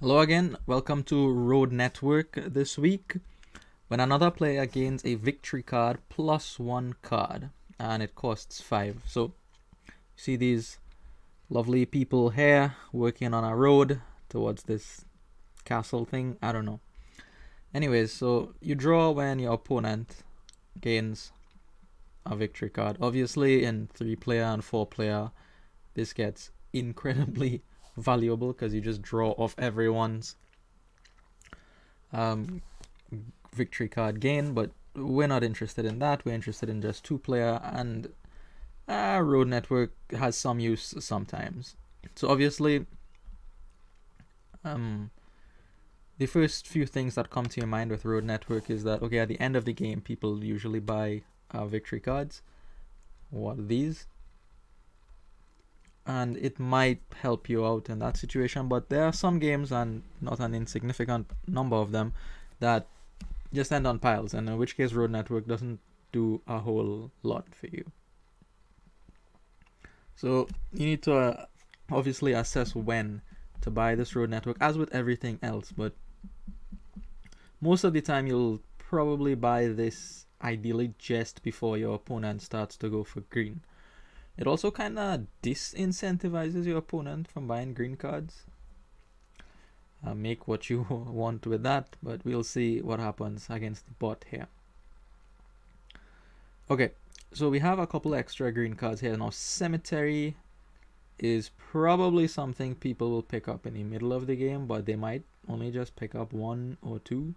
Hello again, welcome to Road Network this week when another player gains a victory card plus one card and it costs 5. So you see these lovely people here working on a road towards this castle thing. I don't know. Anyways, so you draw when your opponent gains a victory card. Obviously in 3-player and 4-player this gets incredibly valuable because you just draw off everyone's victory card gain, but we're not interested in that. We're interested in just 2-player, and Road Network has some use sometimes. So obviously the first few things that come to your mind with Road Network is that, okay, at the end of the game people usually buy victory cards. What are these? And it might help you out in that situation, but there are some games, and not an insignificant number of them, that just end on piles, and in which case Road Network doesn't do a whole lot for you. So you need to obviously assess when to buy this Road Network, as with everything else, but most of the time you'll probably buy this ideally just before your opponent starts to go for green. It also kind of disincentivizes your opponent from buying green cards. Make what you want with that, but we'll see what happens against the bot here. Okay, so we have a couple extra green cards here. Now, Cemetery is probably something people will pick up in the middle of the game, but they might only just pick up 1 or 2.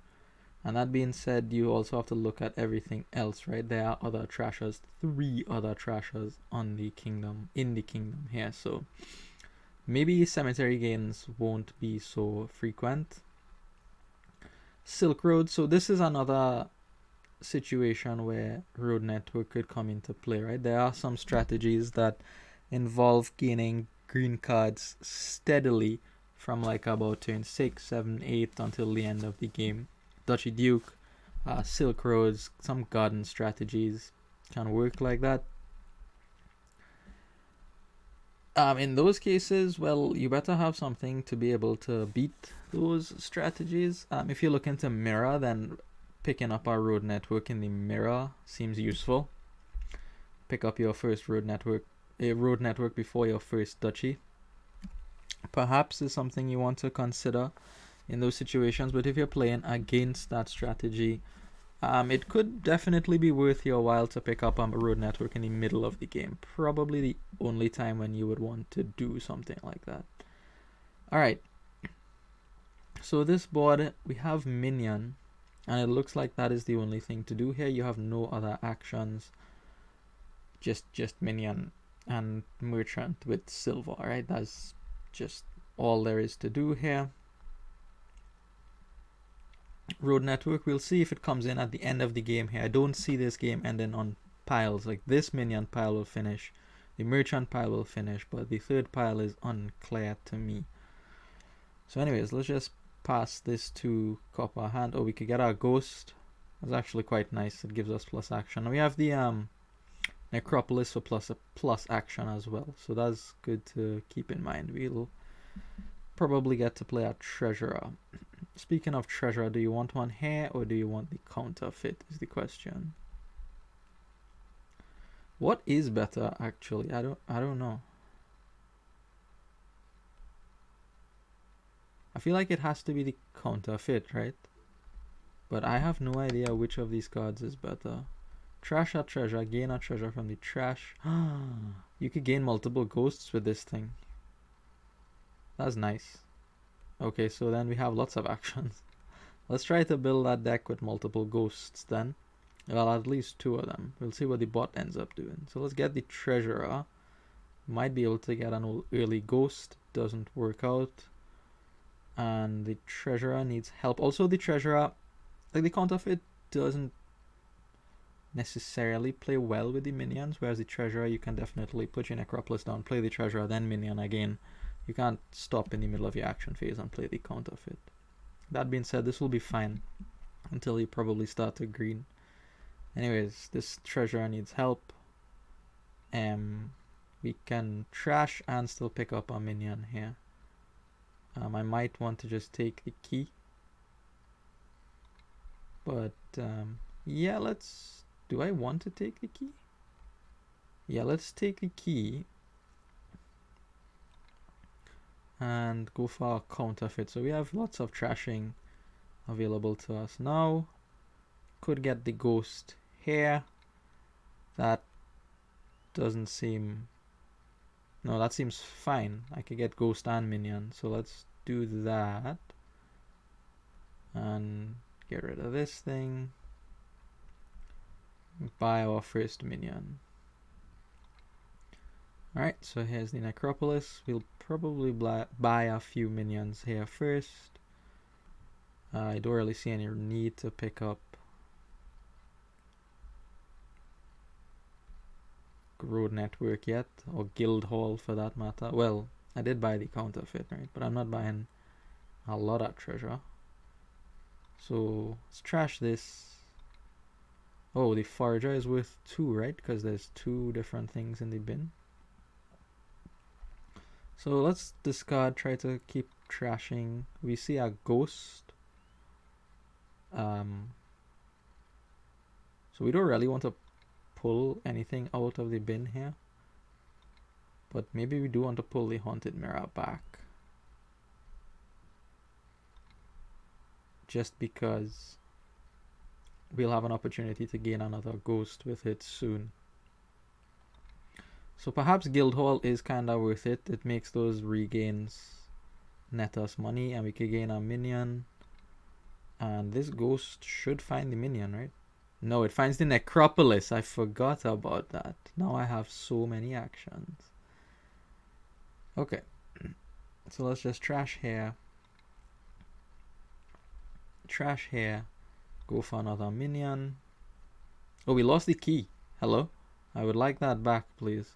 And that being said, you also have to look at everything else, right? There are other trashers, 3 other trashers in the kingdom here. So maybe cemetery gains won't be so frequent. Silk Road. So this is another situation where Road Network could come into play, right? There are some strategies that involve gaining green cards steadily from like about turn 6, 7, 8 until the end of the game. Duchy Duke, Silk Roads, some garden strategies can work like that. In those cases, well, you better have something to be able to beat those strategies. If you're looking to mirror, then picking up a Road Network in the mirror seems useful. Pick up your first Road Network before your first Duchy. Perhaps is something you want to consider in those situations, but if you're playing against that strategy, it could definitely be worth your while to pick up a Road Network in the middle of the game. Probably the only time when you would want to do something like that. Alright, so this board, we have Minion, and it looks like that is the only thing to do here. You have no other actions, just Minion and Merchant with silver, right? That's just all there is to do here. Road Network, we'll see if it comes in at the end of the game here. I don't see this game ending on piles. Like, this minion pile will finish, the merchant pile will finish, but the third pile is unclear to me. So anyways, let's just pass this to Copper Hand. Oh, we could get our Ghost. That's actually quite nice. It gives us plus action. And we have the Necropolis for plus action as well, so that's good to keep in mind. We'll probably get to play a Treasurer. Speaking of Treasurer, do you want one here or do you want the counterfeit is the question. What is better actually? I don't know. I feel like it has to be the counterfeit, right? But I have no idea which of these cards is better. Trash a treasure, gain a treasure from the trash. You could gain multiple ghosts with this thing. That's nice. Okay, so then we have lots of actions. Let's try to build that deck with multiple ghosts then. Well, at least 2 of them. We'll see what the bot ends up doing. So let's get the Treasurer. Might be able to get an early ghost. Doesn't work out. And the Treasurer needs help. Also, the Treasurer, like the counterfeit, doesn't necessarily play well with the minions, whereas the Treasurer, you can definitely put your Necropolis down, play the Treasurer, then minion again. You can't stop in the middle of your action phase and play the counterfeit. That being said, this will be fine until you probably start to green. Anyways, this Treasurer needs help. We can trash and still pick up a minion here. I might want to just take the key. But yeah, let's... Do I want to take the key? Yeah, let's take the key and go for a counterfeit. So we have lots of trashing available to us now. Could get the ghost here. That doesn't seem... No, that seems fine. I could get ghost and minion. So let's do that. And get rid of this thing. Buy our first minion. Alright, so here's the necropolis. We'll probably buy a few minions here first. I don't really see any need to pick up road network yet, or guild hall for that matter. Well, I did buy the counterfeit, right? But I'm not buying a lot of treasure. So let's trash this. Oh, the forager is worth 2, right? Because there's 2 different things in the bin. So let's discard, try to keep trashing. We see a ghost. So we don't really want to pull anything out of the bin here. But maybe we do want to pull the haunted mirror back. Just because we'll have an opportunity to gain another ghost with it soon. So perhaps Guildhall is kind of worth it. It makes those regains net us money, and we could gain a minion. And this ghost should find the minion, right? No, it finds the necropolis. I forgot about that. Now I have so many actions. Okay. So let's just trash here. Trash here. Go for another minion. Oh, we lost the key. Hello? I would like that back, please.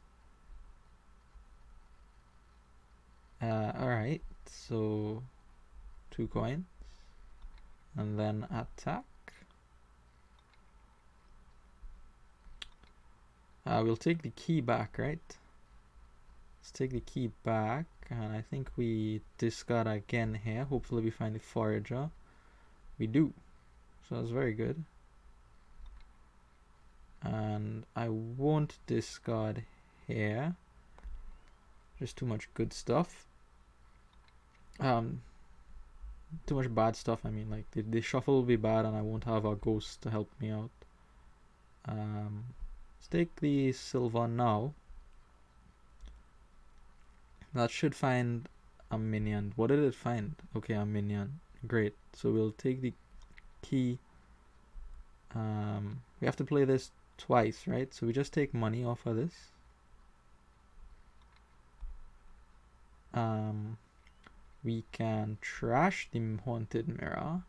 Alright. So 2 coins. And then attack. We'll take the key back, right? Let's take the key back. And I think we discard again here. Hopefully we find the forager. We do. So that's very good. And I won't discard here. Just too much good stuff. Too much bad stuff. I mean, like the shuffle will be bad, and I won't have a ghost to help me out. Let's take the silver now. That should find a minion. What did it find? Okay, a minion. Great. So we'll take the key. We have to play this twice, right? So we just take money off of this. We can trash the haunted mirror,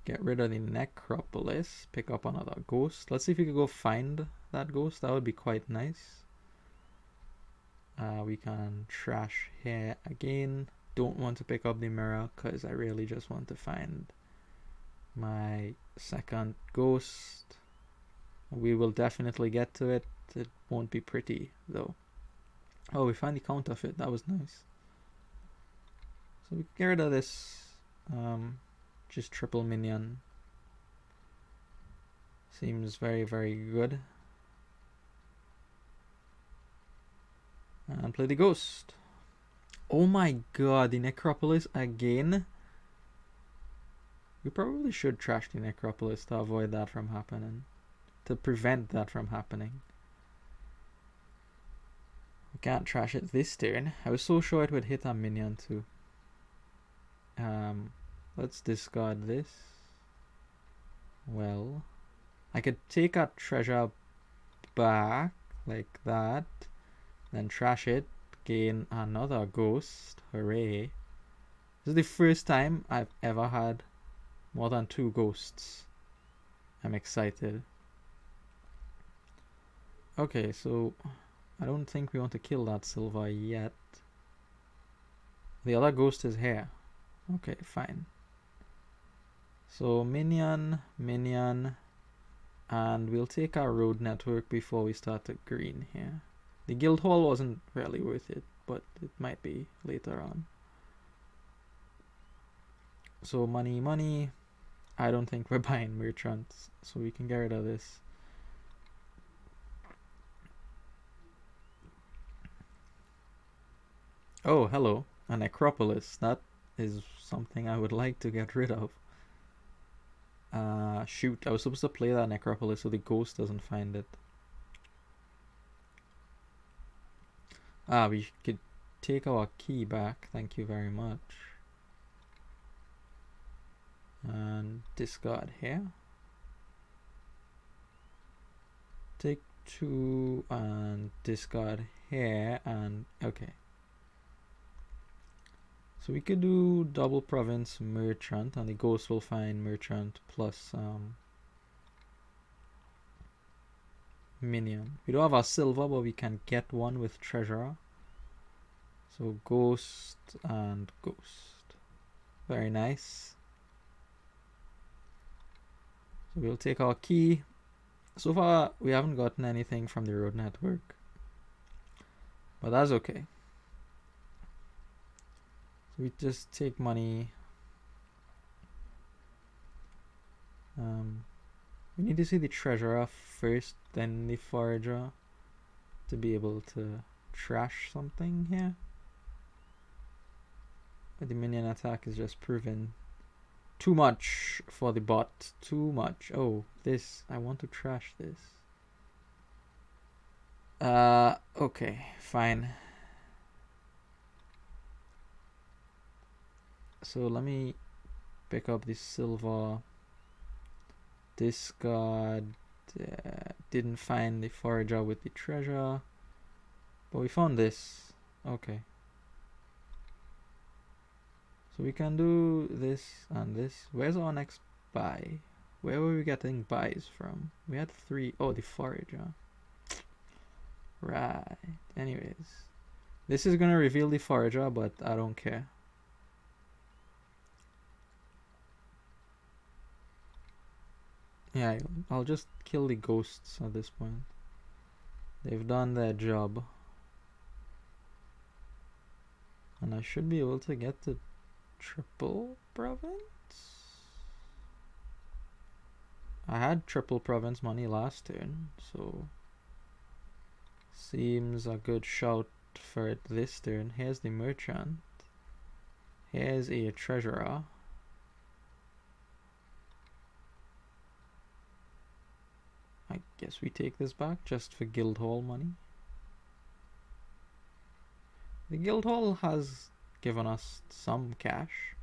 get rid of the necropolis, pick up another ghost. Let's see if we can go find that ghost. That would be quite nice. We can trash here again. Don't want to pick up the mirror because I really just want to find my second ghost. We will definitely get to it. It won't be pretty though. Oh, we found the counterfeit. That was nice. So we get rid of this just triple minion. Seems very, very good. And play the ghost. Oh my god, the necropolis again. We probably should trash the necropolis to avoid that from happening. To prevent that from happening. We can't trash it this turn. I was so sure it would hit a minion too. Let's discard this. Well, I could take a treasure back like that, then trash it, gain another ghost. Hooray. This is the first time I've ever had more than 2 ghosts. I'm excited. Okay, so I don't think we want to kill that silver yet. The other ghost is here. Okay, fine. So minion, and we'll take our road network before we start to green here. The guild hall wasn't really worth it, but it might be later on. So money, money. I don't think we're buying merchants, so we can get rid of this. Oh, hello, a necropolis. That is something I would like to get rid of. Shoot, I was supposed to play that necropolis so the ghost doesn't find it. We could take our key back. Thank you very much. And discard here. Take 2 and discard here and okay. So we could do double province merchant and the ghost will find merchant plus minion. We don't have our silver, but we can get one with treasurer. So ghost and ghost. Very nice. So we'll take our key. So far, we haven't gotten anything from the road network, but that's okay. So we just take money. We need to see the treasurer first, then the forager, to be able to trash something here. But the minion attack is just proven too much for the bot. Too much. Oh, this. I want to trash this. Okay, fine. So let me pick up the silver. Discard. Didn't find the forager with the treasure. But we found this. Okay. So we can do this and this. Where's our next buy? Where were we getting buys from? We had 3. Oh, the forager. Right. Anyways. This is gonna reveal the forager, but I don't care. Yeah, I'll just kill the ghosts at this point. They've done their job. And I should be able to get the triple province? I had triple province money last turn, so seems a good shout for it this turn. Here's the merchant. Here's a treasurer. I guess we take this back just for Guildhall money. The Guildhall has given us some cash.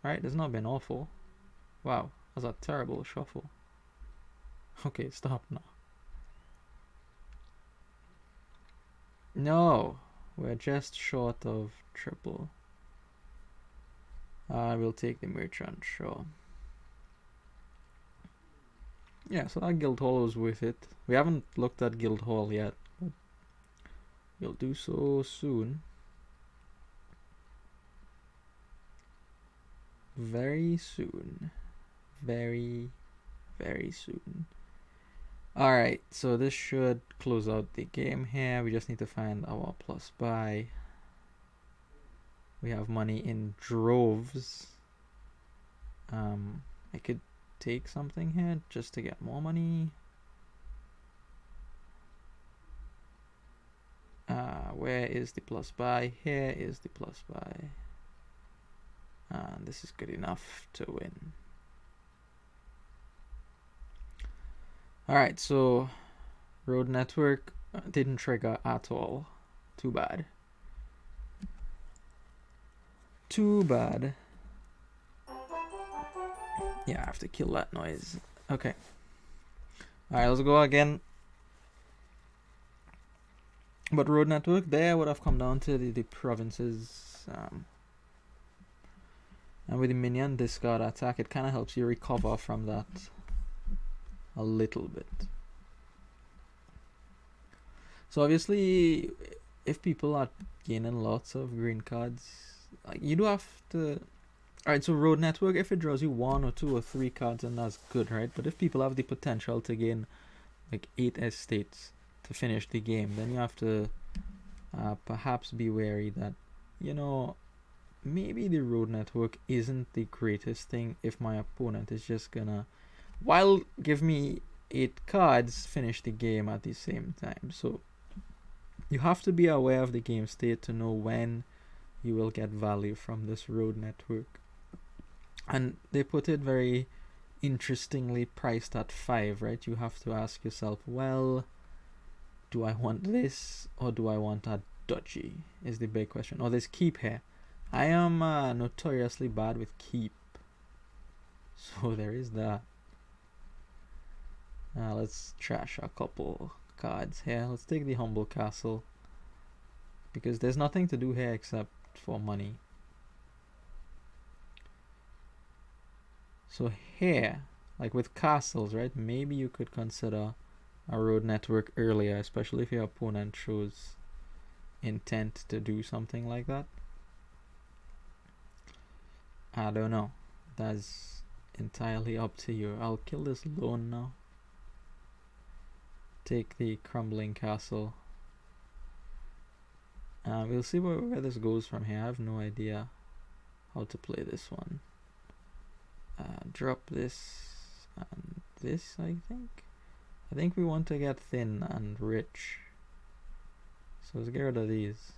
Right, it's not been awful. Wow, that's a terrible shuffle. Okay, stop now. No, we're just short of triple. I will take the merchant, sure. Yeah, so that Guildhall was worth it. We haven't looked at Guildhall yet, but we'll do so soon. Very soon. Very, very soon. Alright, so this should close out the game here. We just need to find our plus buy. We have money in droves. I could take something here just to get more money. Where is the plus buy? Here is the plus buy. And this is good enough to win. Alright, so road network didn't trigger at all. Too bad. Too bad. Yeah, I have to kill that noise. Okay. Alright, let's go again. But road network there would have come down to the provinces. And with the minion discard attack, it kind of helps you recover from that a little bit. So obviously, if people are gaining lots of green cards, like you do have to. Alright, so road network, if it draws you 1 or 2 or 3 cards, then that's good, right? But if people have the potential to gain like 8 estates to finish the game, then you have to perhaps be wary that, you know, maybe the road network isn't the greatest thing if my opponent is just gonna, while give me 8 cards, finish the game at the same time. So you have to be aware of the game state to know when you will get value from this road network. And they put it very interestingly priced at 5, right? You have to ask yourself, well, do I want this or do I want a Duchy? Is the big question. Or there's keep here. I am notoriously bad with keep. So there is that. Let's trash a couple cards here. Let's take the Humble Castle, because there's nothing to do here except for money. So here, like with castles, right? Maybe you could consider a road network earlier, especially if your opponent shows intent to do something like that. I don't know. That's entirely up to you. I'll kill this loan now. Take the crumbling castle. We'll see where this goes from here. I have no idea how to play this one. Drop this and this, I think. I think we want to get thin and rich. So let's get rid of these.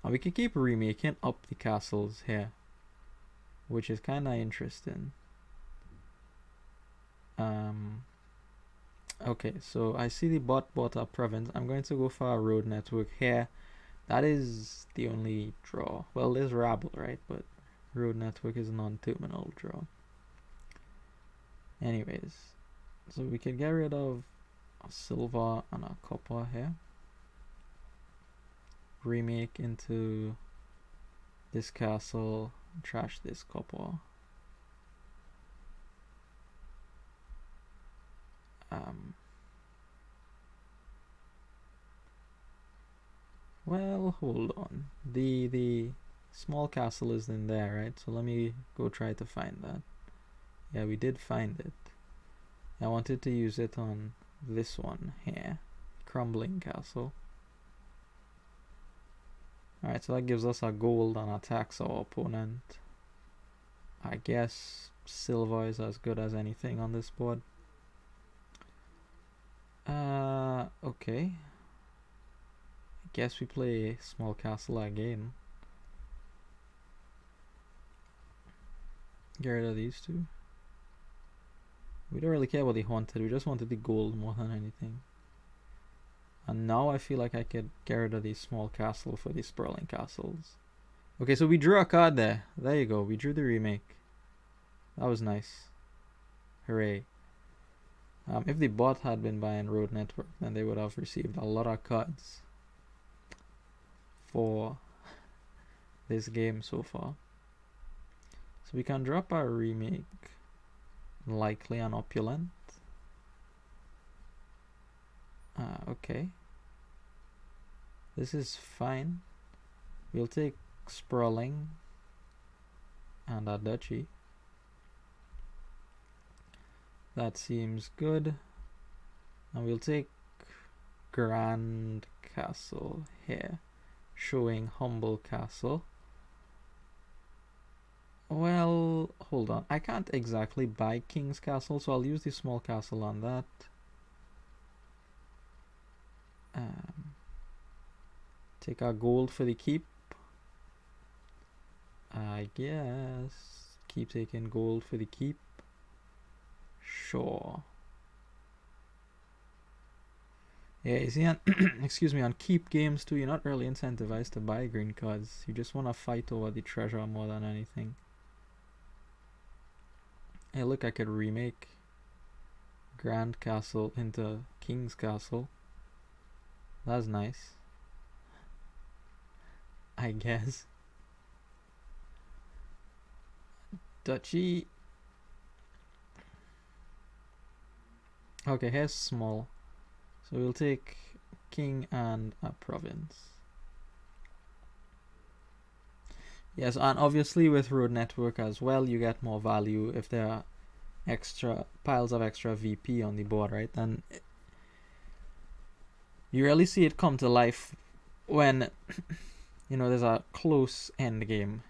And we can keep remaking up the castles here, which is kind of interesting. Okay, so I see the bot bought a province. I'm going to go for a road network here. That is the only draw. Well, there's rabble, right? But road network is non-terminal draw. Anyways, so we can get rid of a silver and a copper here. Remake into this castle. Trash this copper. Well, hold on. The small castle is in there, right? So let me go try to find that. Yeah, we did find it. I wanted to use it on this one here. Crumbling castle. Alright, so that gives us a gold and attacks our opponent. I guess silver is as good as anything on this board. Okay. I guess we play small castle again. Get rid of these two. We don't really care about the haunted, we just wanted the gold more than anything. And now I feel like I could get rid of the small castle for the sprawling castles. Okay, so we drew a card there. There you go, we drew the remake. That was nice. Hooray. If the bot had been buying Road Network, then they would have received a lot of cards for this game so far. So we can drop our remake, likely an opulent. Okay. This is fine. We'll take sprawling and a duchy. That seems good. And we'll take Grand Castle here, showing Humble Castle. Well, hold on. I can't exactly buy King's Castle, so I'll use the small castle on that. Take our gold for the keep. I guess keep taking gold for the keep. Sure. Yeah, you see, on excuse me, on keep games too, you're not really incentivized to buy green cards. You just want to fight over the treasure more than anything. Hey, look, I could remake Grand Castle into King's Castle. That's nice, I guess. Duchy. Okay, here's small. So we'll take king and a province. Yes, and obviously with Road Network as well, you get more value if there are extra piles of extra VP on the board, right? And you really see it come to life when you know, there's a close end game,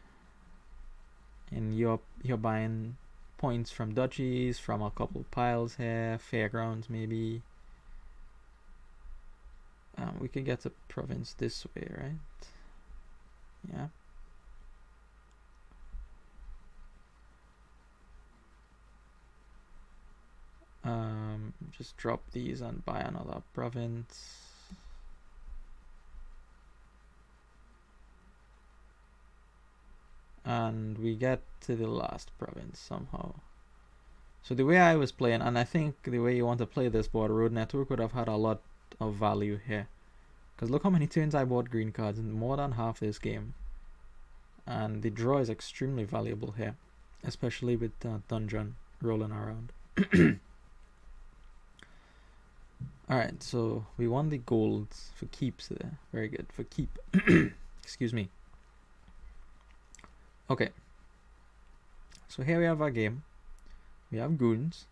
and you're buying points from duchies, from a couple piles here, fairgrounds maybe. We can get to province this way, right? Yeah. Just drop these and buy another province. And we get to the last province somehow. So the way I was playing, and I think the way you want to play this board, Road Network would have had a lot of value here. Because look how many turns I bought green cards in more than half this game. And the draw is extremely valuable here, especially with Dungeon rolling around. Alright, so we won the golds for keeps there. Very good, for keep. Excuse me. Okay. So here we have our game. We have Goons.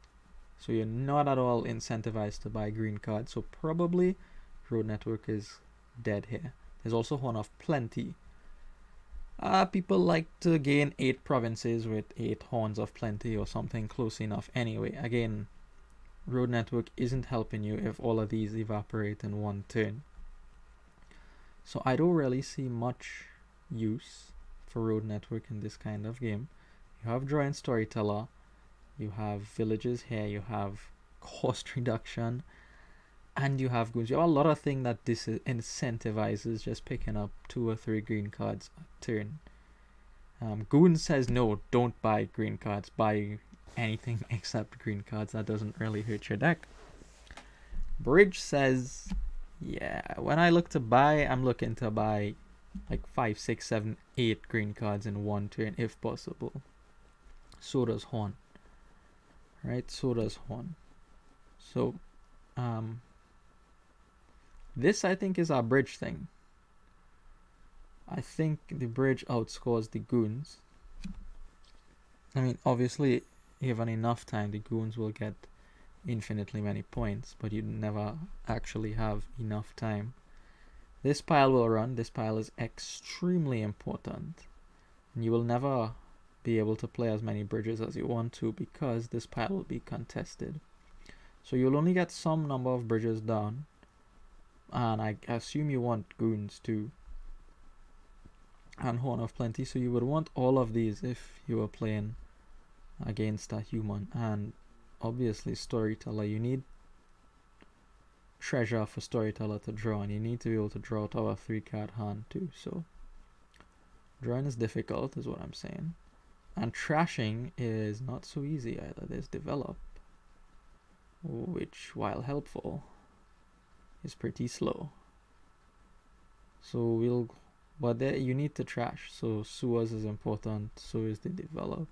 So you're not at all incentivized to buy green cards. So probably Road Network is dead here. There's also Horn of Plenty. People like to gain 8 provinces with 8 Horns of Plenty or something close enough anyway. Again, Road Network isn't helping you if all of these evaporate in one turn. So I don't really see much use for Road Network in this kind of game. You have Draw and Storyteller, you have villages here, you have cost reduction, and you have Goons. You have a lot of things that disincentivizes just picking up 2 or 3 green cards a turn. Goons says no, don't buy green cards, buy anything except green cards. That doesn't really hurt your deck. Bridge says, yeah, when I look to buy, I'm looking to buy like 5, 6, 7, 8 green cards in one turn if possible. So does Horn. Right, so does Horn. So, this I think is our bridge thing. I think the bridge outscores the Goons. I mean, obviously, given enough time, the Goons will get infinitely many points, but you never actually have enough time. This pile will run. This pile is extremely important. And you will never be able to play as many bridges as you want to because this pile will be contested. So you'll only get some number of bridges down. And I assume you want Goons too. And Horn of Plenty. So you would want all of these if you were playing against a human. And obviously Storyteller, you need treasure for Storyteller to draw, and you need to be able to draw out our 3-card hand too. So drawing is difficult is what I'm saying, and trashing is not so easy either. There's Develop, which while helpful is pretty slow. So but there you need to trash, so Sewers is important, so is the Develop.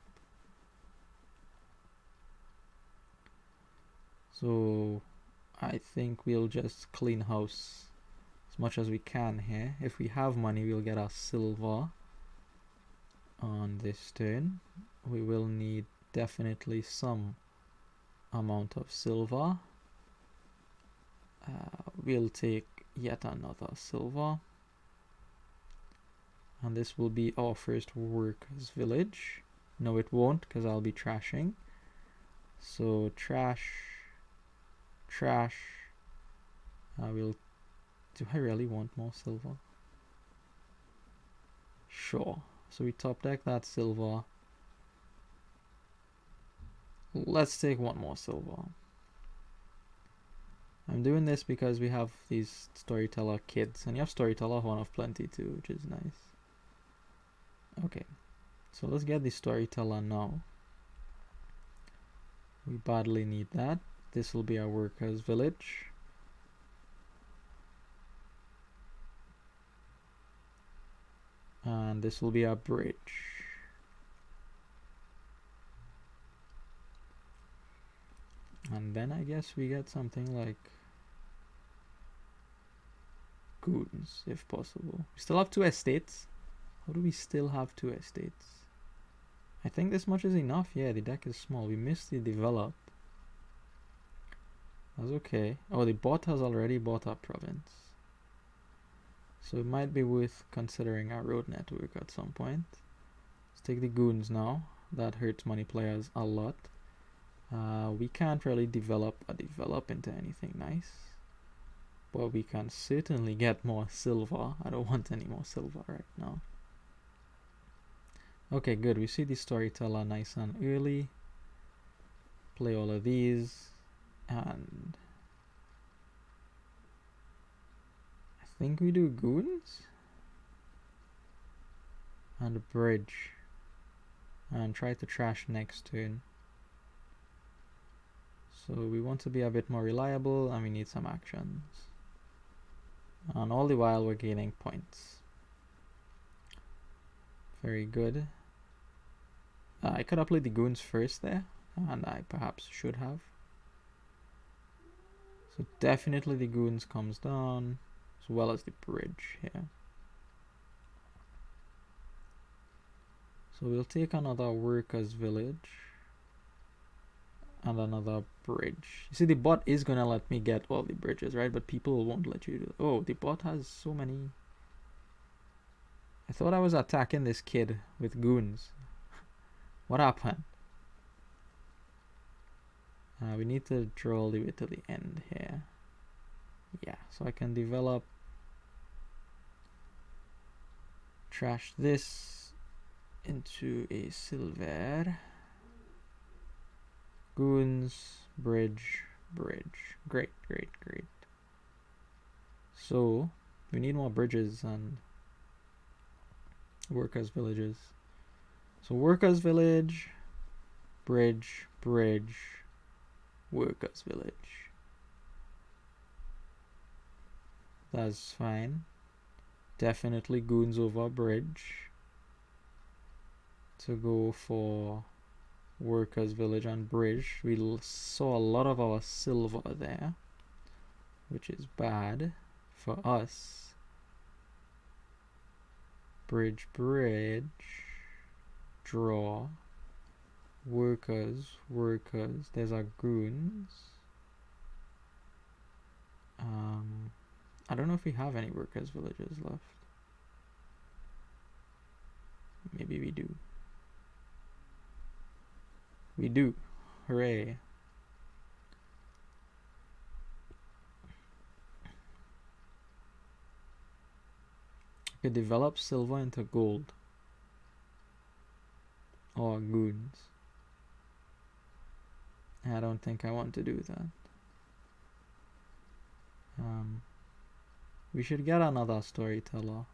So I think we'll just clean house as much as we can here. If we have money, we'll get our silver on this turn. We will need definitely some amount of silver. We'll take yet another silver. And this will be our first workers village. No, it won't, because I'll be trashing. So trash. Do I really want more silver? Sure. So we top deck that silver. Let's take one more silver. I'm doing this because we have these Storyteller kids, and you have Storyteller Horn of Plenty too, which is nice. Okay, so let's get the Storyteller now. We badly need that. This will be our workers' village. And this will be our bridge. And then I guess we get something like Goons, if possible. We still have 2 estates. How do we still have 2 estates? I think this much is enough. Yeah, the deck is small. We missed the Develop. That's okay. Oh, the bot has already bought our province. So it might be worth considering our road network at some point. Let's take the Goons now. That hurts money players a lot. We can't really develop into anything nice. But we can certainly get more silver. I don't want any more silver right now. Okay, good. We see the storyteller nice and early. Play all of these. And I think we do Goons. And a bridge. And try to trash next turn. So we want to be a bit more reliable and we need some actions. And all the while we're gaining points. Very good. I could have played the Goons first there, and I perhaps should have. So definitely the Goons comes down, as well as the bridge here. So we'll take another workers' village and another bridge. You see, the bot is gonna let me get all the bridges, right? But people won't let you do. Oh, the bot has so many. I thought I was attacking this kid with Goons. What happened? We need to draw all the way to the end here. Yeah, so I can develop. Trash this into a silver. Goons, bridge, bridge. Great, great, great. So we need more bridges and workers' villages. So workers' village, bridge, bridge, workers' village. That's fine. Definitely Goons over bridge. To go for workers' village and bridge. We saw a lot of our silver there, which is bad for us. Bridge, bridge. Draw. Workers, workers. There's our Goons. I don't know if we have any workers' villages left. Maybe we do. We do. Hooray. We could develop silver into gold. Or Goons. I don't think I want to do that. We should get another storyteller.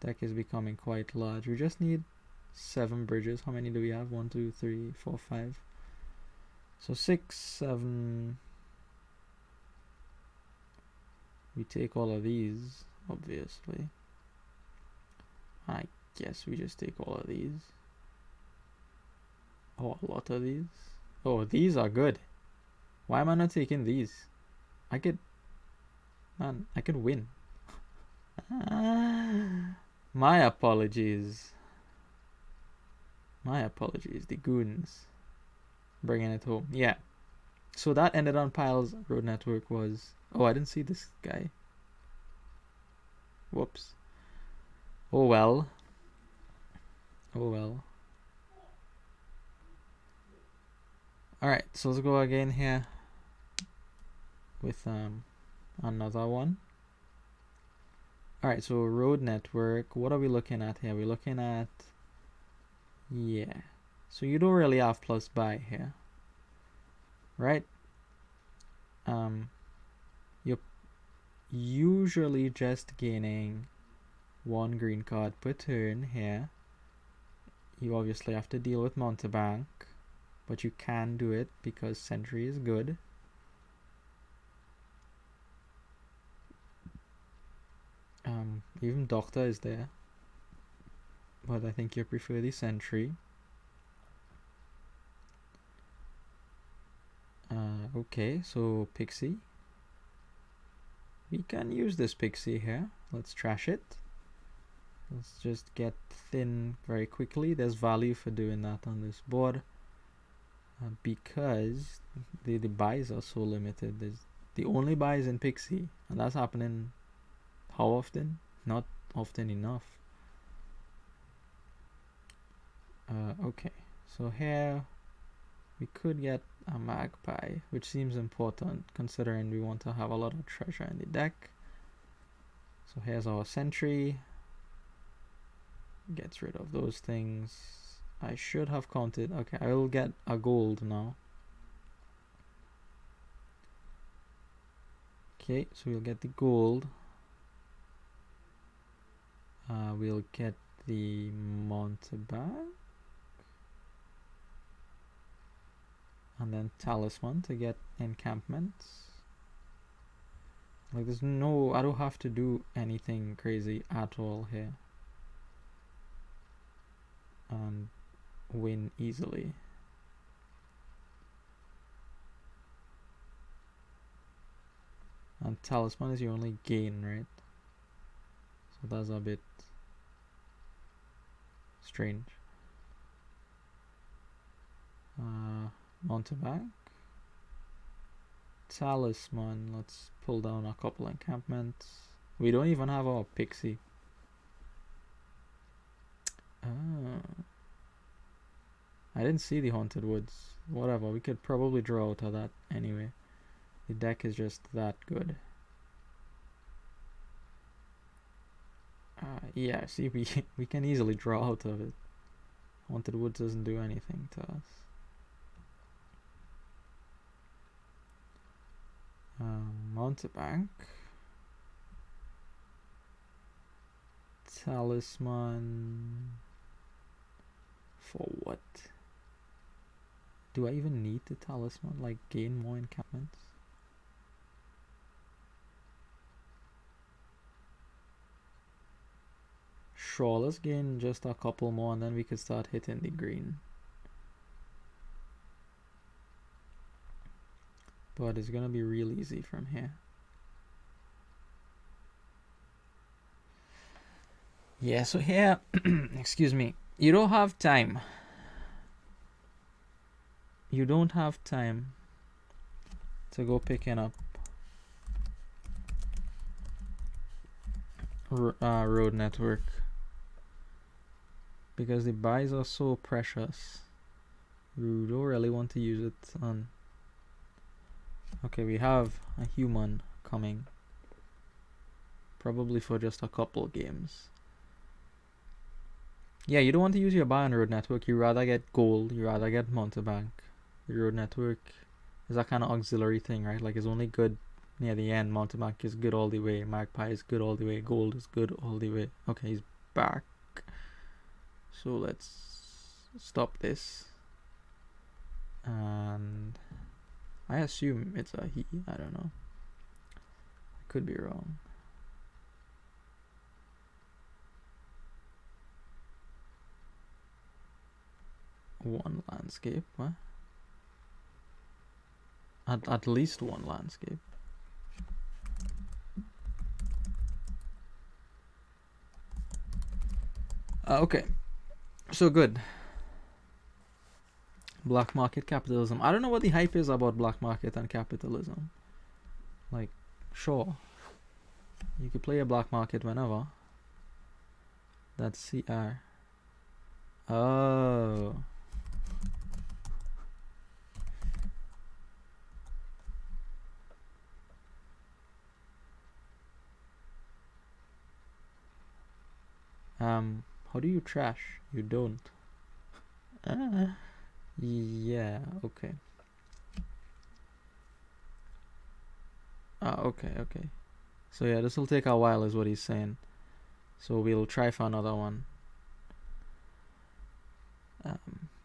Deck is becoming quite large. We just need 7 bridges. How many do we have? 1, 2, 3, 4, 5. So 6, 7. We take all of these, obviously. I guess we just take all of these. Oh, a lot of these. Oh, these are good. Why am I not taking these? I could win. My apologies. My apologies. The Goons. Bringing it home. Yeah. So that ended on Pyle's road network was... Oh, I didn't see this guy. Whoops. Oh well. Oh well. Alright, so let's go again here with another one. Alright, so road network. What are we looking at here? We're looking at... Yeah. So you don't really have plus buy here. Right? You're usually just gaining 1 green card per turn here. You obviously have to deal with Mountebank, but you can do it because Sentry is good. Even Doctor is there, but I think you prefer the Sentry. Okay, so Pixie. We can use this Pixie here. Let's trash it. Let's just get thin very quickly. There's value for doing that on this board. Because the buys are so limited. There's the only buys in Pixie, and that's happening how often? Not often enough. Okay, so here we could get a magpie, which seems important considering we want to have a lot of treasure in the deck. So here's our sentry. Gets rid of those things. I should have counted. Okay, I will get a gold now. Okay, so we'll get the gold. We'll get the mountebank. And then talisman to get encampments. Like there's no, I don't have to do anything crazy at all here. And win easily. And talisman is your only gain, right? So that's a bit strange. Mountebank. Talisman. Let's pull down a couple encampments. We don't even have our pixie. I didn't see the haunted woods. Whatever, we could probably draw out of that anyway. The deck is just that good. Yeah, see, we can easily draw out of it. Haunted woods doesn't do anything to us. Mountebank. Talisman. For what? Do I even need the talisman? Like, gain more encampments? Sure, let's gain just a couple more and then we could start hitting the green. But it's gonna be real easy from here. Yeah, so here, excuse me, you don't have time. You don't have time to go picking up road network because the buys are so precious. You don't really want to use it on. Okay, we have a human coming, probably for just a couple games. Yeah, you don't want to use your buy on road network. You rather get gold. You rather get mountebank. The road network is that kind of auxiliary thing, right? Like it's only good near the end. Mountebank is good all the way. Magpie is good all the way. Gold is good all the way. Okay, he's back. So let's stop this. And I assume it's a he. I don't know. I could be wrong. One landscape, what? At least one landscape. Okay, so good. Black market capitalism. I don't know what the hype is about black market and capitalism. Like, sure, you could play a black market whenever. That's CR. Oh. How do you trash? You don't. Yeah, okay. Okay. So yeah, this will take a while is what he's saying. So we'll try for another one.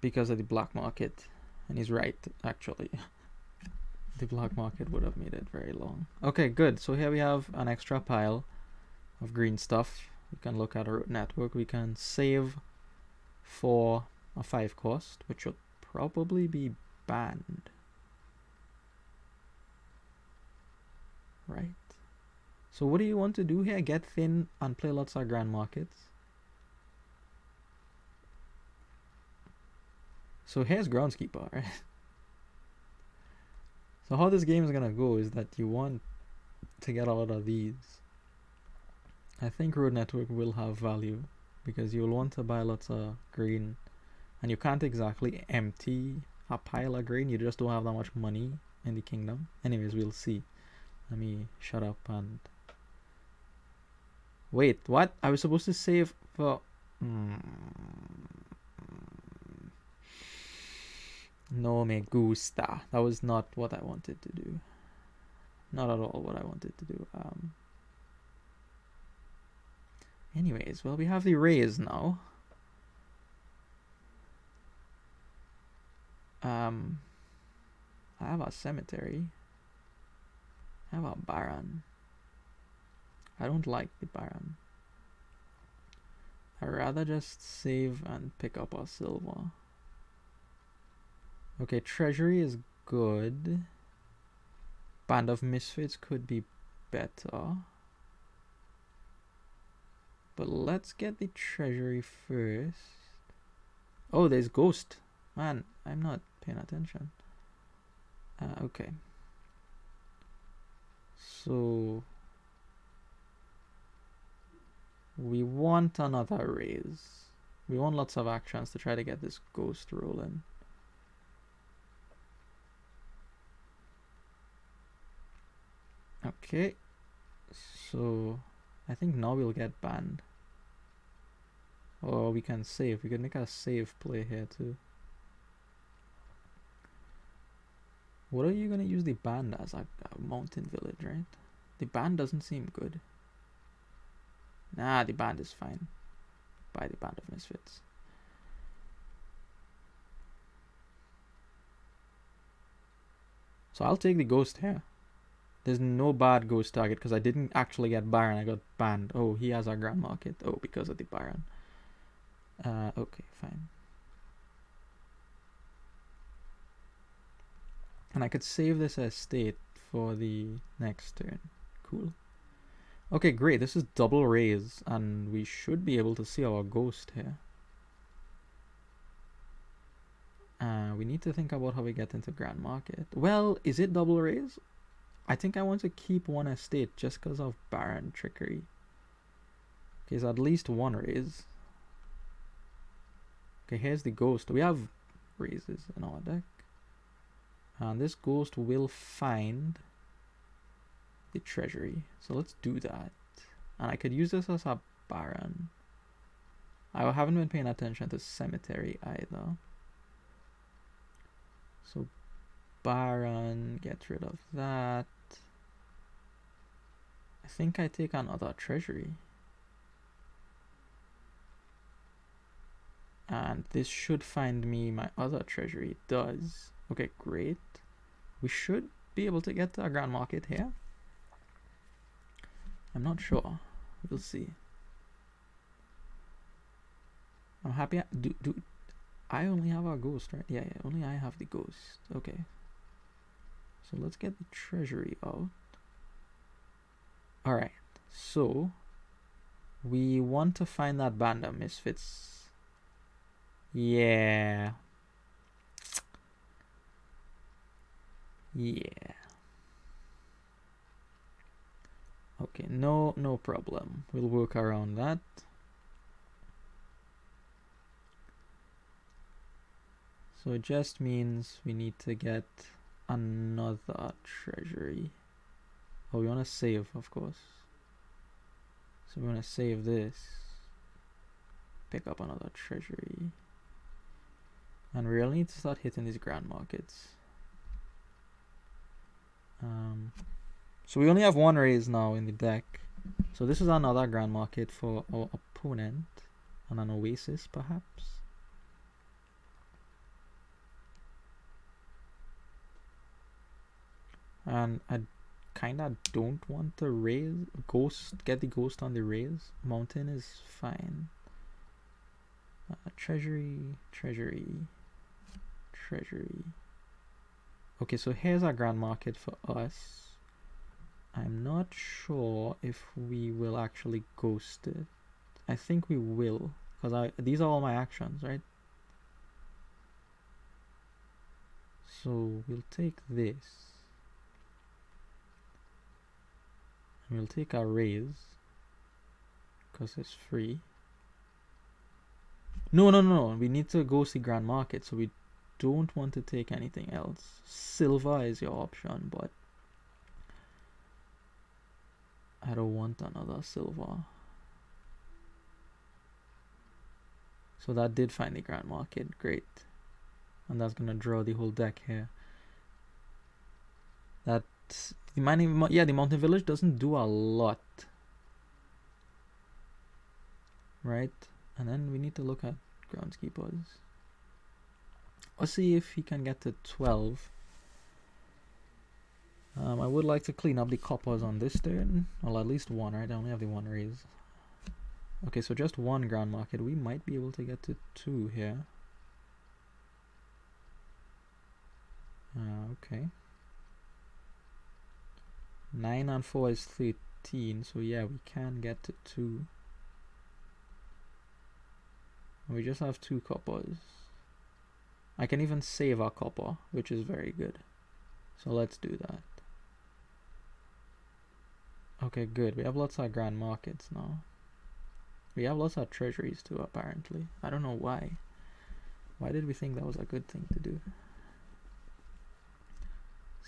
Because of the black market. And he's right, actually. The black market would have made it very long. Okay, good. So here we have an extra pile of green stuff. We can look at our network. We can save for a 5 cost, which will probably be banned. Right. So what do you want to do here? Get thin and play lots of grand markets. So here's groundskeeper, right? So how this game is gonna go is that you want to get a lot of these. I think road network will have value because you'll want to buy lots of grain, and you can't exactly empty a pile of grain. You just don't have that much money in the kingdom. Anyways, we'll see. Let me shut up and wait. What? I was supposed to save for. No me gusta. That was not what I wanted to do. Not at all what I wanted to do. Anyways, well, we have the raise now. I have a cemetery. I have a baron. I don't like the baron. I'd rather just save and pick up a silver. Okay, treasury is good. Band of Misfits could be better. But let's get the treasury first. Oh, there's Ghost. Man, I'm not paying attention. Okay. So we want another raise. We want lots of actions to try to get this Ghost rolling. Okay. So I think now we'll get banned. Or we can save. We can make a save play here too. What are you gonna use the band as? A mountain village, right? The band doesn't seem good. Nah, the band is fine. Buy the Band of Misfits. So I'll take the Ghost here. There's no bad Ghost target because I didn't actually get Baron. I got banned. Oh, he has a Grand Market. Oh, because of the Baron. Okay, fine. And I could save this estate for the next turn. Cool. Okay, great. This is double raise, and we should be able to see our Ghost here. We need to think about how we get into Grand Market. Well, is it double raise? I think I want to keep one estate just because of Baron trickery. Okay, so at least one raise. Okay, here's the Ghost. We have raises in our deck. And this Ghost will find the treasury. So let's do that. And I could use this as a Baron. I haven't been paying attention to Cemetery either. So Baron, get rid of that. I think I take another treasury. And this should find me my other treasury. It does. Okay, great. We should be able to get to a Grand Market here. I'm not sure. We'll see. I'm happy. I only have a Ghost, right? Yeah, only I have the Ghost. Okay. So let's get the treasury out. Alright. So we want to find that Band of Misfits. Yeah. Yeah. Okay, no problem. We'll work around that. So it just means we need to get another treasury. Oh, we want to save, of course. So we want to save this. Pick up another treasury. And we really need to start hitting these Grand Markets. So we only have one raise now in the deck. So this is another Grand Market for our opponent. And an Oasis, perhaps. And I kind of don't want to raise get the Ghost on the raise. Mountain is fine. Treasury. Okay, so here's our Grand Market for us. I'm not sure if we will actually Ghost it. I think we will, because these are all my actions, right? So we'll take this. And we'll take our raise. because it's free. No. We need to go see Grand Market, so we don't want to take anything else. Silver is your option, but I don't want another silver. So that did find the Grand Market, great. And that's gonna draw the whole deck here. That the mining, yeah, the Mountain Village doesn't do a lot, right? And then we need to look at groundskeepers. Let's see if he can get to 12. I would like to clean up the coppers on this turn. Well, at least one, right? I only have the one raise. Okay, so just one Grand Market. We might be able to get to 2 here. Okay. 9 and 4 is 13, so yeah, we can get to 2. We just have 2 coppers. I can even save our copper, which is very good. So let's do that. Okay, good. We have lots of Grand Markets now. We have lots of treasuries too, apparently. I don't know why. Why did we think that was a good thing to do?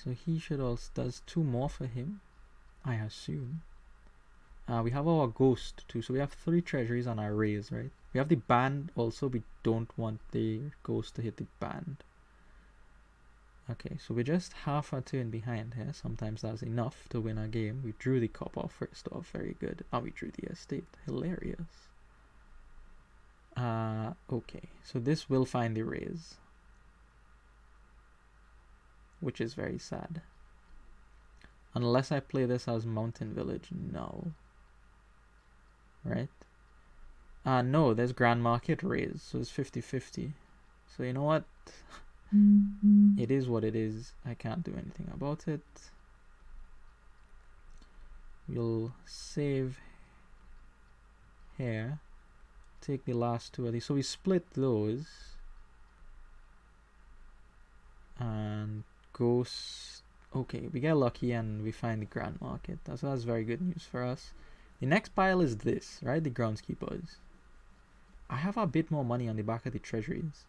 So he should also does 2 more for him, I assume. We have our ghost too, so we have 3 treasuries on our raise, right? We have the band also. We don't want the ghost to hit the band. Okay, so we're just half a turn behind here. Sometimes that's enough to win a game. We drew the copper first off, very good. And we drew the estate, hilarious. Okay, so this will find the raise, which is very sad. Unless I play this as Mountain Village, no. Right? No, there's Grand Market raise, so it's 50-50. So you know what? It is what it is. I can't do anything about it. We'll save here. Take the last 2 of these. So we split those. And ghost. Okay, we get lucky and we find the Grand Market. That's very good news for us. The next pile is this, right? The groundskeepers. I have a bit more money on the back of the treasuries.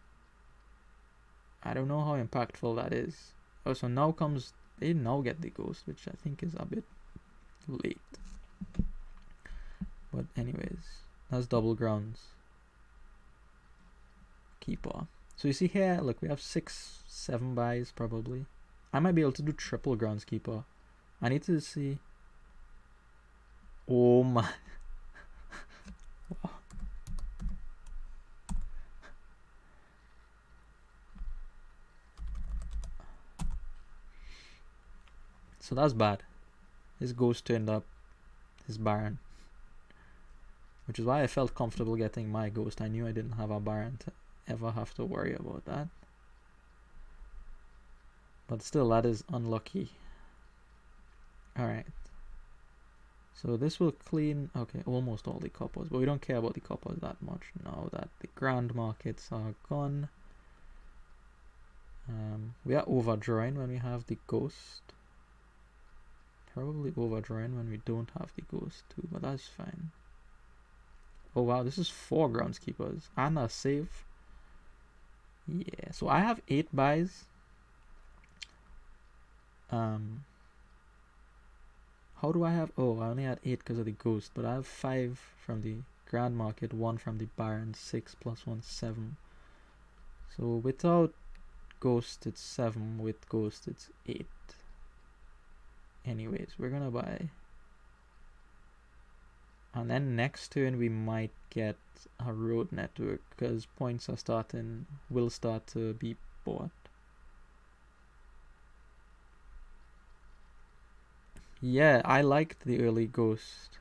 I don't know how impactful that is. Oh, so now comes, they now get the ghost, which I think is a bit late. But anyways, that's double grounds. Keeper. So you see here, look, we have 6-7 buys probably. I might be able to do triple groundskeeper. I need to see. Oh my. Wow. So that's bad. His ghost turned up his Baron, which is why I felt comfortable getting my ghost. I knew I didn't have a Baron to ever have to worry about that. But still, that is unlucky. Alright. So this will clean, okay, almost all the coppers. But we don't care about the coppers that much now that the Grand Markets are gone. We are overdrawing when we have the ghost. Probably overdrawing when we don't have the ghost too, but that's fine. Oh wow, this is 4 groundskeepers and a save. Yeah, so I have 8 buys. How do I have? Oh, I only had 8 because of the ghost, but I have 5 from the Grand Market, 1 from the Baron, 6 plus 1, 7. So without ghost, it's 7. With ghost, it's 8. Anyways, we're gonna buy. And then next turn we might get a road network because points are will start to be bought. Yeah, I liked the early ghost.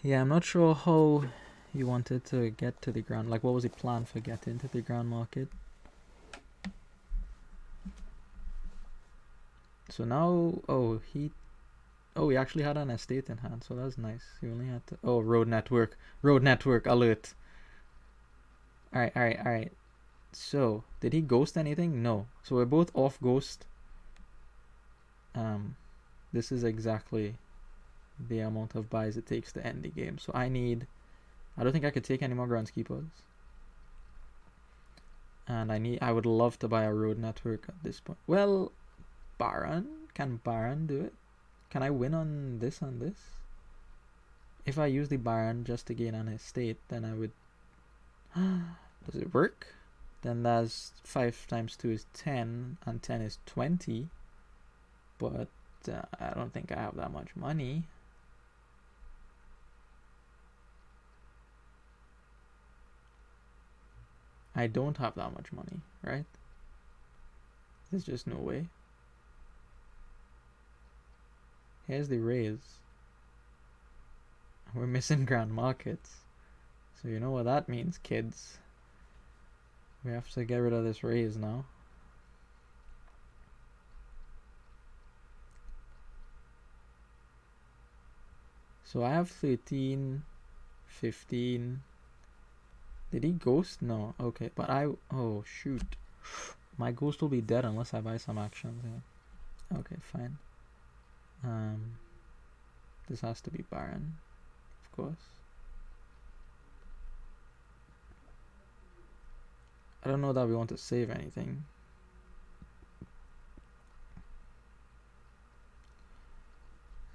Yeah, I'm not sure how you wanted to get to the ground. Like, what was the plan for getting to the Grand Market? So now, oh, he Oh, we actually had an estate in hand, so that's nice. You only had to. Oh, road network. Road network alert. Alright, alright, alright. So, did he ghost anything? No. So we're both off ghost. This is exactly the amount of buys it takes to end the game. So I don't think I could take any more groundskeepers. And I would love to buy a road network at this point. Well, Baron? Can Baron do it? Can I win on this and this? If I use the Baron just to gain an estate, then I would... Does it work? Then that's 5 times 2 is 10, and 10 is 20. But I don't think I have that much money. I don't have that much money, right? There's just no way. Here's the raise. We're missing grand markets. So you know what that means, kids. We have to get rid of this raise now. So I have 13, 15. Did he ghost? No. Okay, but oh shoot. My ghost will be dead unless I buy some actions. Yeah. Okay, fine. This has to be Baron, of course. I don't know that we want to save anything.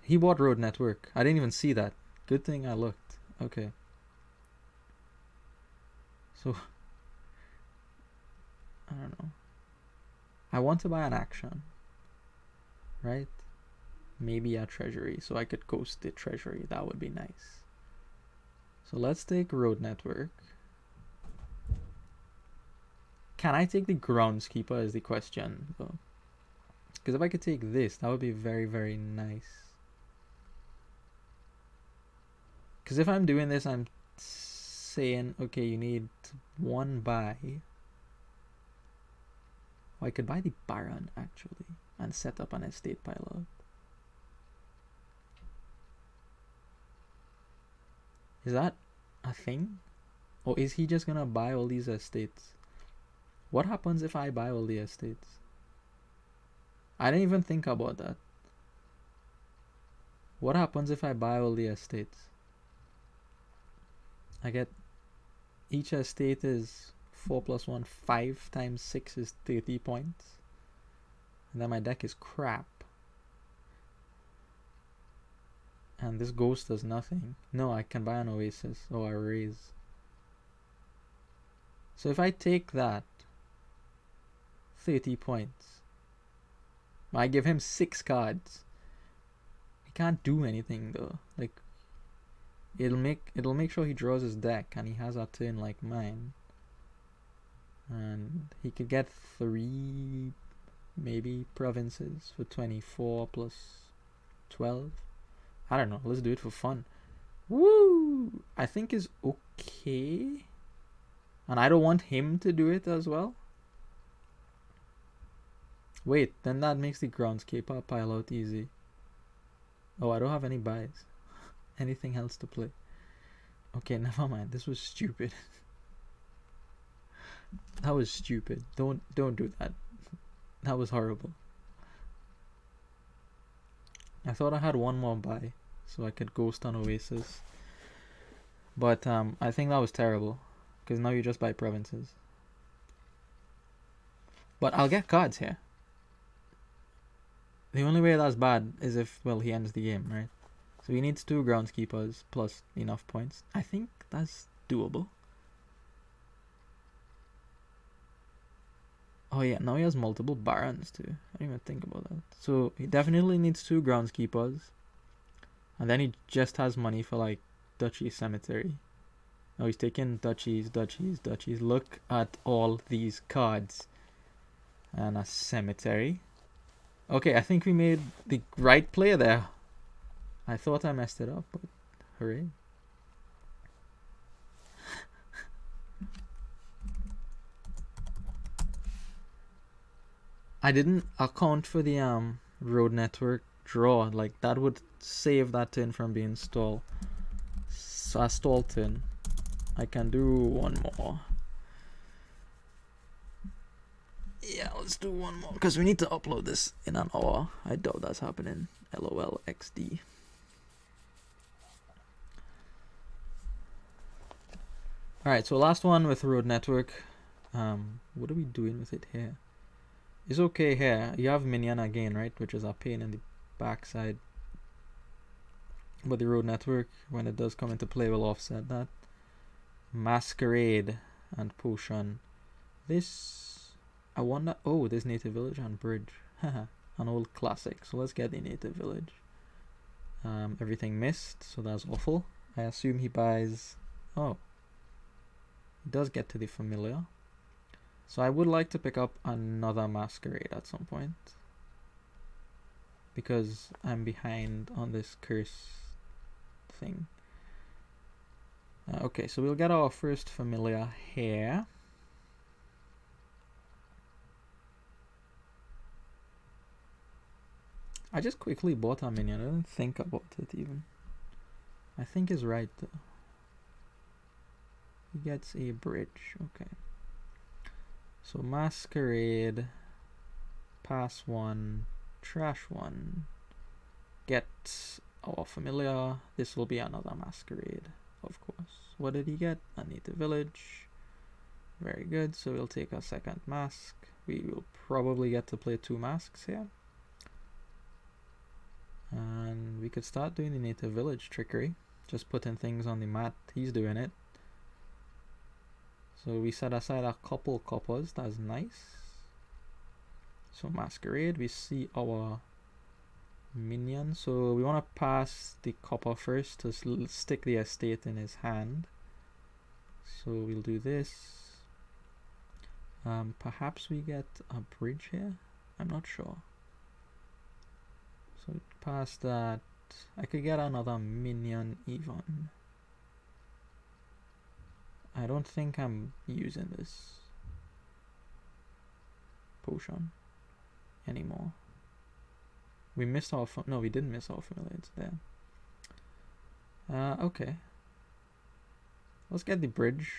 He bought road network. I didn't even see that. Good thing I looked. Okay. So, I don't know. I want to buy an action. Right? Maybe a treasury. So I could ghost the treasury. That would be nice. So let's take road network. Can I take the groundskeeper is the question, though. Because if I could take this, that would be very, very nice. Because if I'm doing this, I'm saying, okay, you need 1 buy. Oh, I could buy the Baron, actually, and set up an estate pilot. Is that a thing? Or is he just gonna buy all these estates? What happens if I buy all the estates? I didn't even think about that. What happens if I buy all the estates? I get... Each estate is 4 plus 1. 5 times 6 is 30 points. And then my deck is crap. And this ghost does nothing. No, I can buy an oasis or a raise. So if I take that, 30 points. I give him 6 cards. He can't do anything though. Like, it'll make sure he draws his deck and he has a turn like mine. And he could get 3 maybe provinces for 24 plus 12. I don't know. Let's do it for fun. Woo! I think is okay. And I don't want him to do it as well. Wait, then that makes the groundskeeper pile out easy. Oh, I don't have any buys. Anything else to play? Okay, never mind. This was stupid. That was stupid. Don't do that. That was horrible. I thought I had 1 more buy so I could ghost on Oasis. But I think that was terrible. Because now you just buy provinces. But I'll get cards here. The only way that's bad is if, well, he ends the game, right? So he needs 2 groundskeepers plus enough points. I think that's doable. Oh yeah, now he has multiple barons too. I didn't even think about that. So he definitely needs 2 groundskeepers. And then he just has money for like Duchy Cemetery. Now he's taking duchies. Look at all these cards. And a cemetery. Okay, I think we made the right play there. I thought I messed it up, but hooray. I didn't account for the road network draw. Like, that would save that turn from being stall. So a stall turn. I can do one more. Yeah, let's do one more. Because we need to upload this in an hour. I doubt that's happening. LOL XD. Alright, so last one with road network. What are we doing with it here? It's okay here. You have minion again, right? Which is a pain in the backside. But the road network, when it does come into play, will offset that. Masquerade and Potion. This, I wonder, oh, there's Native Village and Bridge. Haha, an old classic. So let's get the Native Village. Everything missed, so that's awful. I assume he buys, oh, he does get to the familiar. So I would like to pick up another Masquerade at some point. Because I'm behind on this curse thing. Okay, so we'll get our first familiar here. I just quickly bought a minion. I didn't think about it even. I think he's right though. He gets a bridge. Okay. So Masquerade, pass one, trash one, get our familiar. This will be another Masquerade, of course. What did he get? A Native Village. Very good. So we'll take a second mask. We will probably get to play 2 masks here. And we could start doing the Native Village trickery. Just putting things on the mat. He's doing it. So we set aside a couple coppers. That's nice. So Masquerade, we see our minion. So we want to pass the copper first to stick the estate in his hand. So we'll do this. Perhaps we get a bridge here. I'm not sure. So past that, I could get another minion even. I don't think I'm using this potion anymore. We missed our no, we didn't miss our familiar. It's there. Okay. Let's get the bridge.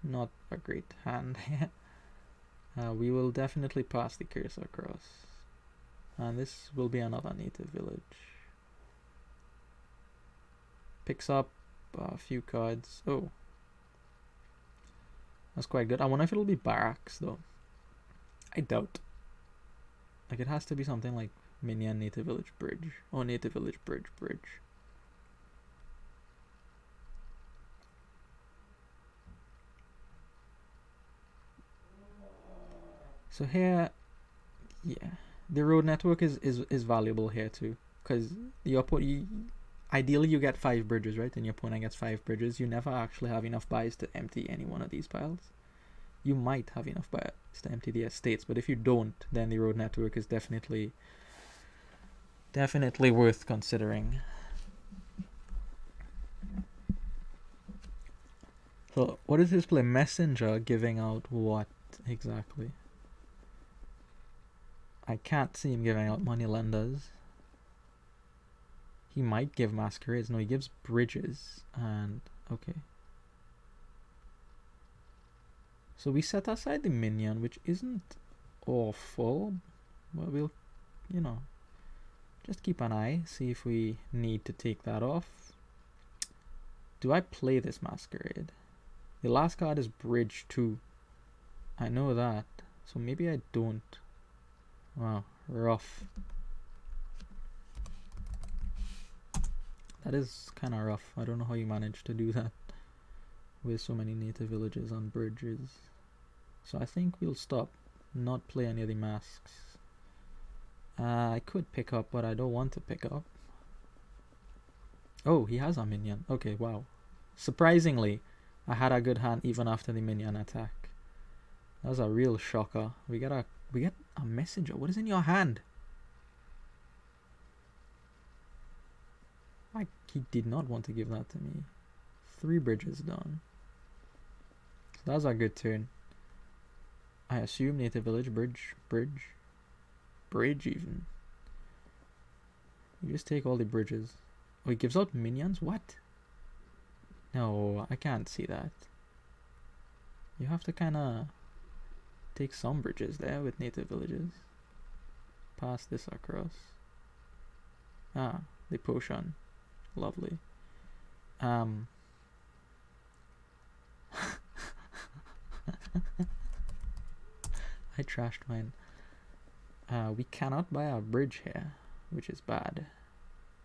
Not a great hand. We will definitely pass the curse across. And this will be another Native Village. Picks up a few cards. Oh. That's quite good. I wonder if it'll be barracks though. I doubt. Like, it has to be something like minion Native Village Bridge. Or Native Village Bridge. So here, yeah, the road network is valuable here too, because ideally you get 5 bridges, right? And your opponent gets 5 bridges. You never actually have enough buys to empty any one of these piles. You might have enough buys to empty the estates, but if you don't, then the road network is definitely worth considering. So what is his play? Messenger giving out what exactly? I can't see him giving out money lenders. He might give masquerades. No, he gives bridges. And okay. So we set aside the minion, which isn't awful, but we'll, just keep an eye, see if we need to take that off. Do I play this masquerade? The last card is bridge 2. I know that, so maybe I don't. Wow, rough. That is kind of rough. I don't know how you managed to do that with so many native villages on bridges. So I think we'll stop, not play any of the masks. I could pick up, but I don't want to pick up. Oh, he has a minion. Okay, wow. Surprisingly, I had a good hand even after the minion attack. That was a real shocker. We get a messenger. What is in your hand? He did not want to give that to me. 3 bridges done. So that was a good turn. I assume native village bridge. bridge even. You just take all the bridges. Oh, it gives out minions? What? No, I can't see that. You have to kind of take some bridges there with native villages. Pass this across. Ah, the potion. Lovely. I trashed mine. We cannot buy a bridge here, which is bad.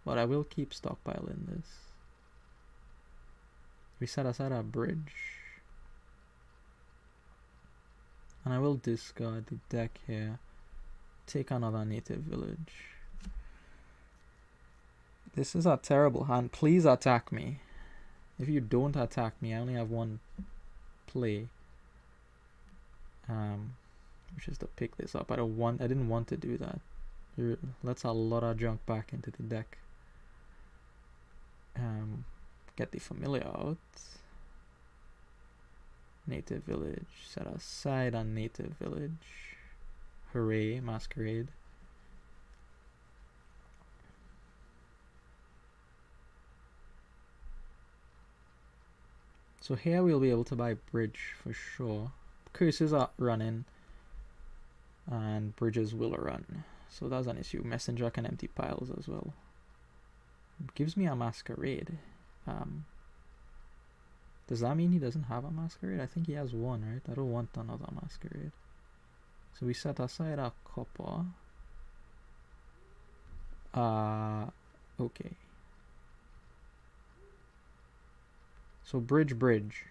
But I will keep stockpiling this. We set aside a bridge. And I will discard the deck here. Take another native village. This is a terrible hand. Please attack me. If you don't attack me, I only have one play. Which is to pick this up. I didn't want to do that. Let's a lot of junk back into the deck. Get the familiar out. Native village. Set aside a native village. Hooray, masquerade. So here we'll be able to buy bridge for sure. Curses are running. And bridges will run. So that's an issue. Messenger can empty piles as well. It gives me a masquerade. Does that mean he doesn't have a masquerade? I think he has one, right? I don't want another masquerade. So we set aside our copper. Okay. So bridge.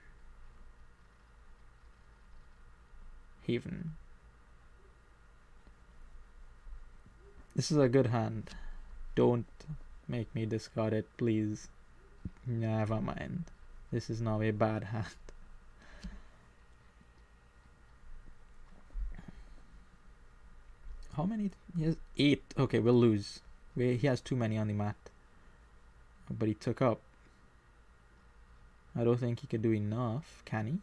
Haven. This is a good hand. Don't make me discard it, please. Never mind. This is now a bad hand. How many? He has 8. Okay, we'll lose. He has too many on the mat. But he took up. I don't think he could do enough. Can he?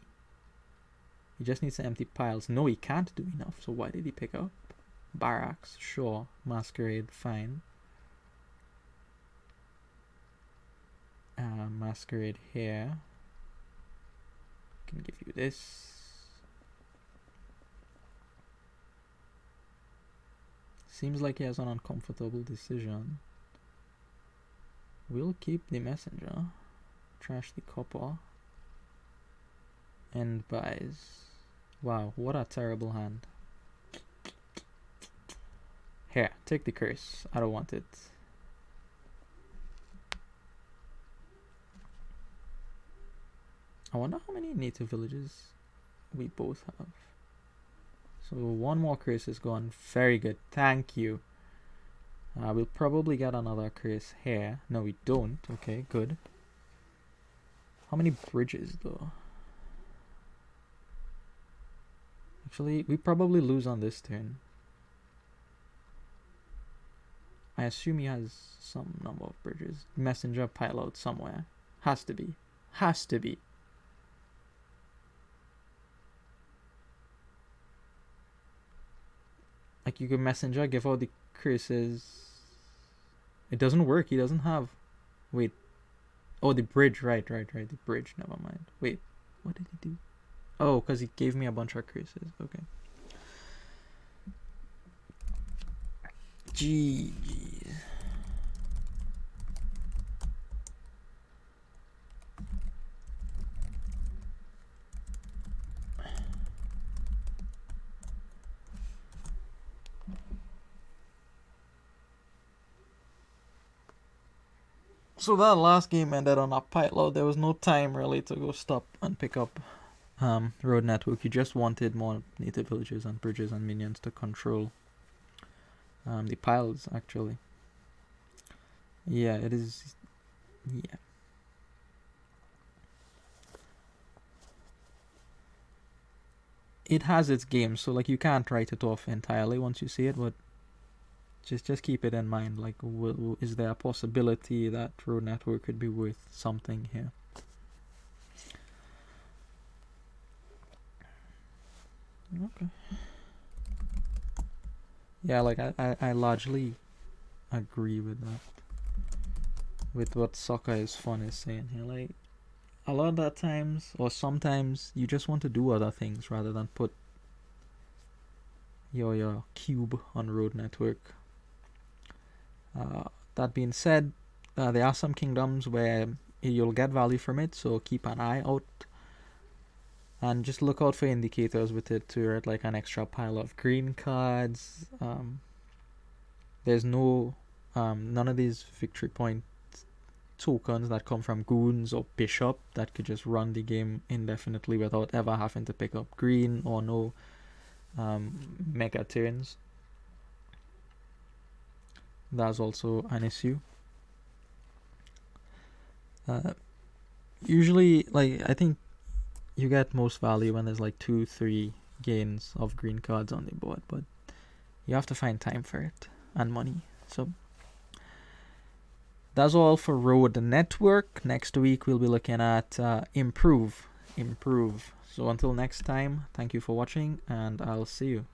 He just needs to empty piles. No, he can't do enough. So why did he pick up? Barracks, sure. Masquerade, fine. Masquerade here. Can give you this. Seems like he has an uncomfortable decision. We'll keep the messenger. Trash the copper. And buys. Wow, what a terrible hand. Here, take the curse. I don't want it. I wonder how many native villages we both have. So one more curse is gone. Very good. Thank you. We'll probably get another curse here. No, we don't. Okay, good. How many bridges, though? Actually, we probably lose on this turn. I assume he has some number of bridges. Messenger pile out somewhere. Has to be. Has to be. Like, you can messenger, give out the curses. It doesn't work. He doesn't have. Wait. Oh, the bridge. Right. The bridge. Never mind. Wait. What did he do? Oh, because he gave me a bunch of curses. Okay. GG. So that last game ended on a pilot. There was no time really to go stop and pick up road network. You just wanted more native villages and bridges and minions to control the piles, actually. Yeah, it is. Yeah. It has its games, so like you can't write it off entirely once you see it, but just keep it in mind. Like, is there a possibility that road network could be worth something here? Okay. Yeah, like I largely agree with that. With what soccer is fun is saying here. Like a lot of that times or sometimes you just want to do other things rather than put your cube on road network. That being said, there are some kingdoms where you'll get value from it, so keep an eye out and just look out for indicators with it to earn like an extra pile of green cards. There's none of these victory point tokens that come from Goons or Bishop that could just run the game indefinitely without ever having to pick up green or no mega turns. That's also an issue. Usually, like, I think you get most value when there's like 2-3 gains of green cards on the board, but you have to find time for it and money. So that's all for Road Network. Next week we'll be looking at Improve. So until next time, thank you for watching, and I'll see you.